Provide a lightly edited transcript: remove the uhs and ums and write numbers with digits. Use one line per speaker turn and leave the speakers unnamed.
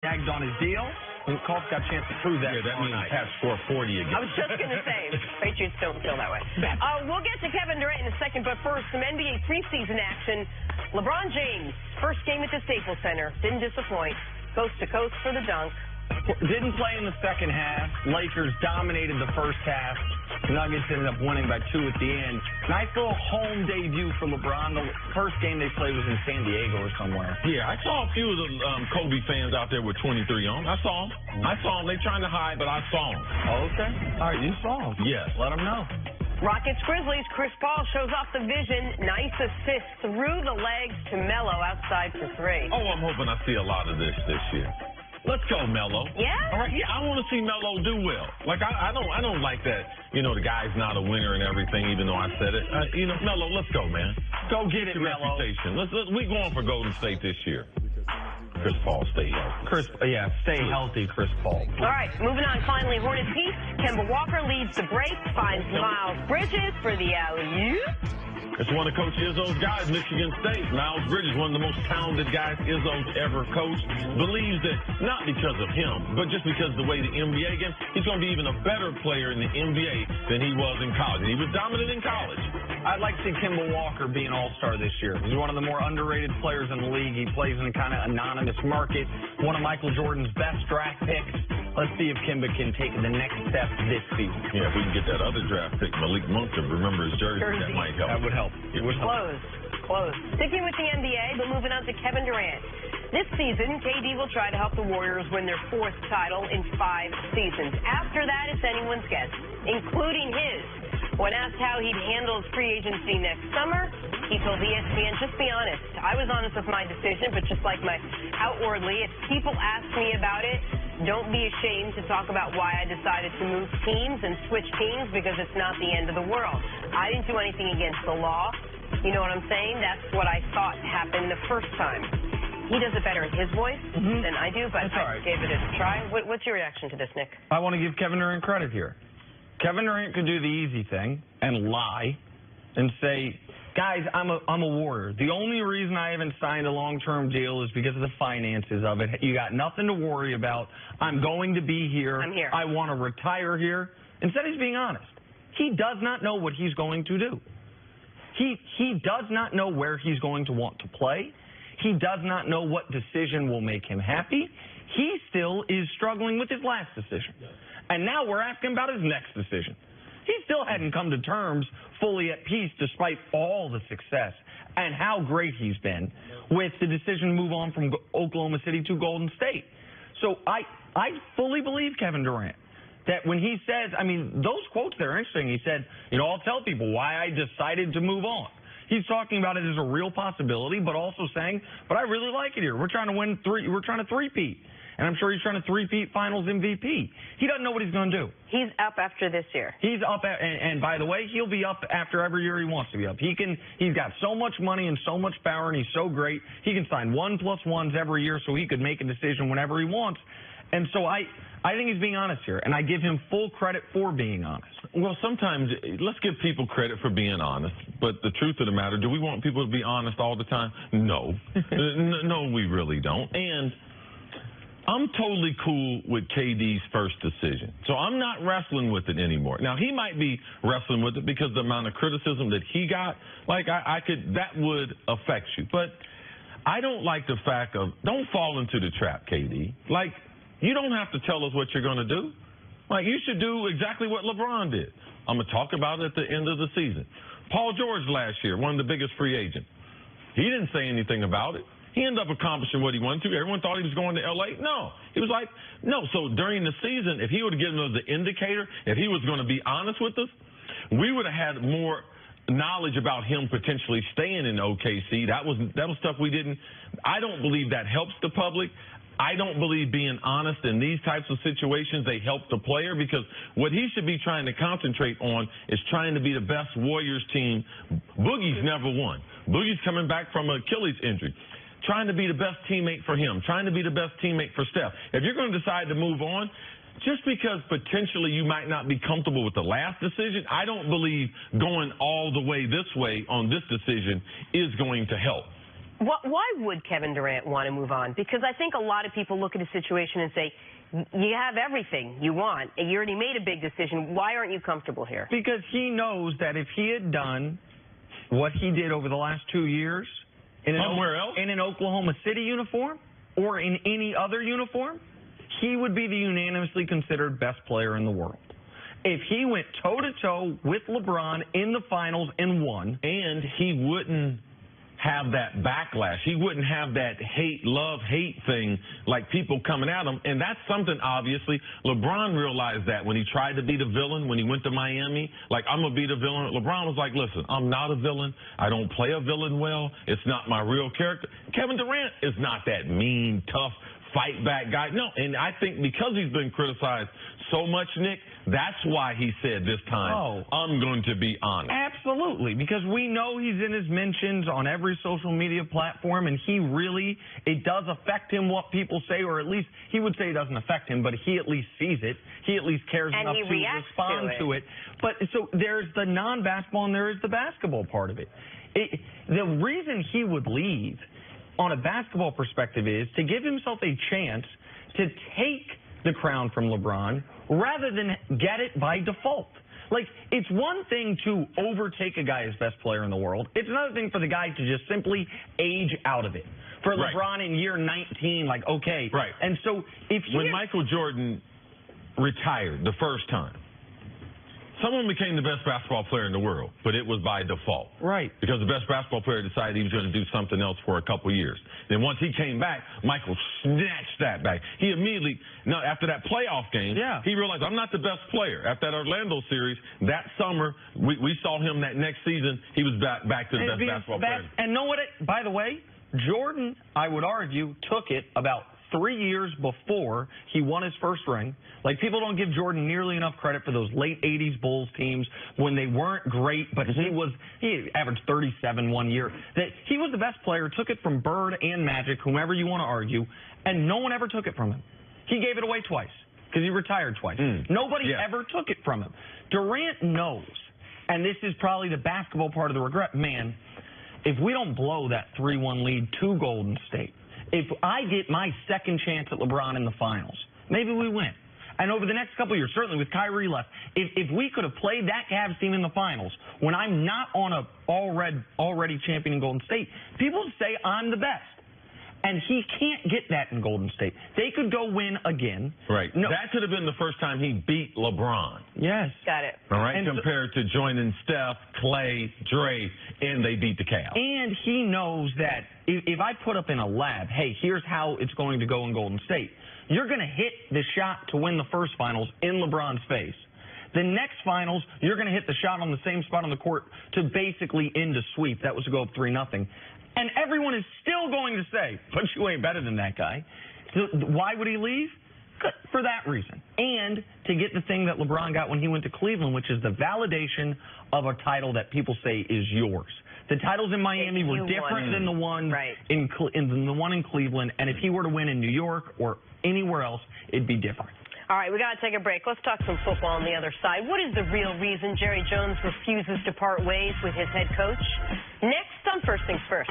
Tagged on his deal. And Colts got a chance to prove that.
Yeah, that means Pat score 40 again.
I was just going to say, Patriots don't feel that way. We'll get to Kevin Durant in a second, but first, some NBA preseason action. LeBron James, first game at the Staples Center, didn't disappoint. Coast to coast for the dunk.
Didn't play in the second half. Lakers dominated the first half. Nuggets ended up winning by 2 at the end. Nice little home debut for LeBron. The first game they played was in San Diego or somewhere.
Yeah, I saw a few of the Kobe fans out there with 23 on. I saw them. They trying to hide, but I saw them.
Oh, okay. All right, you saw them.
Yes.
Let them know.
Rockets Grizzlies, Chris Paul shows off the vision. Nice assist through the legs to Melo outside for 3.
Oh, I'm hoping I see a lot of this year. Let's go, Melo.
Yeah?
All right, yeah, I want to see Melo do well. Like, I don't like that, the guy's not a winner and everything, even though I said it. Melo, let's go, man.
Go get it, Melo.
Reputation. We going for Golden State this year. Chris Paul, stay healthy.
Stay healthy, Chris Paul.
All right, moving on. Finally, Hornets East. Kemba Walker leads the break, finds Miles Bridges for the alley-oop.
It's one of Coach Izzo's guys, Michigan State. Miles Bridges, one of the most talented guys Izzo's ever coached, believes that not because of him, but just because of the way the NBA game, he's going to be even a better player in the NBA than he was in college. He was dominant in college.
I'd like to see Kemba Walker be an all-star this year. He's one of the more underrated players in the league. He plays in a kind of anonymous market, one of Michael Jordan's best draft picks. Let's see if Kemba can take the next step this season.
Yeah, if we can get that other draft pick, Malik Monk, to remember his jersey, that might help.
That would help. It would help.
Close. Sticking with the NBA, but moving on to Kevin Durant. This season, KD will try to help the Warriors win their 4th title in 5 seasons. After that, it's anyone's guess, including his. When asked how he'd handle his free agency next summer, he told ESPN, just be honest. I was honest with my decision, but just like my outwardly, if people ask me about it, don't be ashamed to talk about why I decided to move teams and switch teams because it's not the end of the world. I didn't do anything against the law. You know what I'm saying? That's what I thought happened the first time. He does it better in his voice than I do, but I gave it a try. What's your reaction to this, Nick?
I want to give Kevin Durant credit here. Kevin Durant could do the easy thing and lie and say, guys, I'm a Warrior. The only reason I haven't signed a long-term deal is because of the finances of it. You got nothing to worry about. I'm going to be here.
I'm here.
I want to retire here. Instead, he's being honest. He does not know what he's going to do. He does not know where he's going to want to play. He does not know what decision will make him happy. He still is struggling with his last decision. And now we're asking about his next decision. He still hadn't come to terms fully at peace despite all the success and how great he's been with the decision to move on from Oklahoma City to Golden State. So I fully believe Kevin Durant. That when he says, those quotes, they're interesting. He said, I'll tell people why I decided to move on. He's talking about it as a real possibility, but also saying, but I really like it here. We're trying to win we're trying to three-peat. And I'm sure he's trying to three-peat finals MVP. He doesn't know what he's going to do.
He's up after this year.
He's up, and by the way, he'll be up after every year he wants to be up. He's got so much money and so much power, and he's so great. He can sign 1+1s every year so he could make a decision whenever he wants. And so I think he's being honest here, and I give him full credit for being honest.
Well, sometimes, let's give people credit for being honest, but the truth of the matter, do we want people to be honest all the time? No. No, we really don't. And I'm totally cool with KD's first decision. So I'm not wrestling with it anymore. Now, he might be wrestling with it because the amount of criticism that he got, that would affect you. But I don't like the fact of, don't fall into the trap, KD. You don't have to tell us what you're going to do. You should do exactly what LeBron did. I'm going to talk about it at the end of the season. Paul George last year, one of the biggest free agents. He didn't say anything about it. He ended up accomplishing what he wanted to. Everyone thought he was going to L.A. No. He was like, no. So during the season, if he would have given us the indicator, if he was going to be honest with us, we would have had more knowledge about him potentially staying in OKC. That was stuff we didn't. I don't believe that helps the public. I don't believe being honest in these types of situations, they help the player, because what he should be trying to concentrate on is trying to be the best Warriors team. Boogie's never won. Boogie's coming back from an Achilles injury. Trying to be the best teammate for him, trying to be the best teammate for Steph. If you're going to decide to move on, just because potentially you might not be comfortable with the last decision, I don't believe going all the way this way on this decision is going to help.
Why would Kevin Durant want to move on? Because I think a lot of people look at a situation and say, you have everything you want, and you already made a big decision. Why aren't you comfortable here?
Because he knows that if he had done what he did over the last 2 years in an Oklahoma City uniform or in any other uniform, he would be the unanimously considered best player in the world. If he went toe-to-toe with LeBron in the finals and won,
and he wouldn't have that backlash. He wouldn't have that love-hate thing like people coming at him. And that's something, obviously, LeBron realized that when he tried to be the villain, when he went to Miami, like, I'm going to be the villain. LeBron was like, listen, I'm not a villain. I don't play a villain well. It's not my real character. Kevin Durant is not that mean, tough, fight-back guy. No, and I think because he's been criticized so much, Nick, that's why he said this time, I'm going to be honest.
Absolutely, because we know he's in his mentions on every social media platform, and it does affect him what people say, or at least he would say it doesn't affect him, but he at least sees it. He at least cares enough to respond to it. But so there's the non-basketball and there is the basketball part of it. The reason he would leave on a basketball perspective is to give himself a chance to take the crown from LeBron rather than get it by default. Like, it's one thing to overtake a guy as best player in the world. It's another thing for the guy to just simply age out of it. For LeBron in year 19, like, okay.
Right.
And so if
when Michael Jordan retired the first time, someone became the best basketball player in the world, but it was by default.
Right.
Because the best basketball player decided he was going to do something else for a couple years. Then once he came back, Michael snatched that back. He immediately, after that playoff game, he realized, I'm not the best player. After that Orlando series, that summer, we saw him that next season, he was back to the best basketball player.
And know what? By the way, Jordan, I would argue, took it about 3 years before he won his first ring. Like, people don't give Jordan nearly enough credit for those late 80s Bulls teams when they weren't great, but he averaged 37 one year. That he was the best player, took it from Bird and Magic, whomever you want to argue, and no one ever took it from him. He gave it away twice because he retired twice. Nobody ever took it from him. Durant knows, and this is probably the basketball part of the regret, man, if we don't blow that 3-1 lead to Golden State, if I get my second chance at LeBron in the finals, maybe we win. And over the next couple of years, certainly with Kyrie left, if we could have played that Cavs team in the finals when I'm not on a already champion in Golden State, people say I'm the best. And he can't get that in Golden State. They could go win again.
Right. No. That could have been the first time he beat LeBron.
Yes.
Got it.
All right, and compared to joining Steph, Clay, Dre, and they beat the Cavs.
And he knows that if I put up in a lab, hey, here's how it's going to go in Golden State, you're going to hit the shot to win the first finals in LeBron's face. The next finals, you're going to hit the shot on the same spot on the court to basically end a sweep. That was to go up 3-0. And everyone is still going to say, but you ain't better than that guy. So why would he leave? For that reason. And to get the thing that LeBron got when he went to Cleveland, which is the validation of a title that people say is yours. The titles in Miami were different than the one in the one in Cleveland. And if he were to win in New York or anywhere else, it'd be different.
All right, we got to take a break. Let's talk some football on the other side. What is the real reason Jerry Jones refuses to part ways with his head coach? Next on First Things First.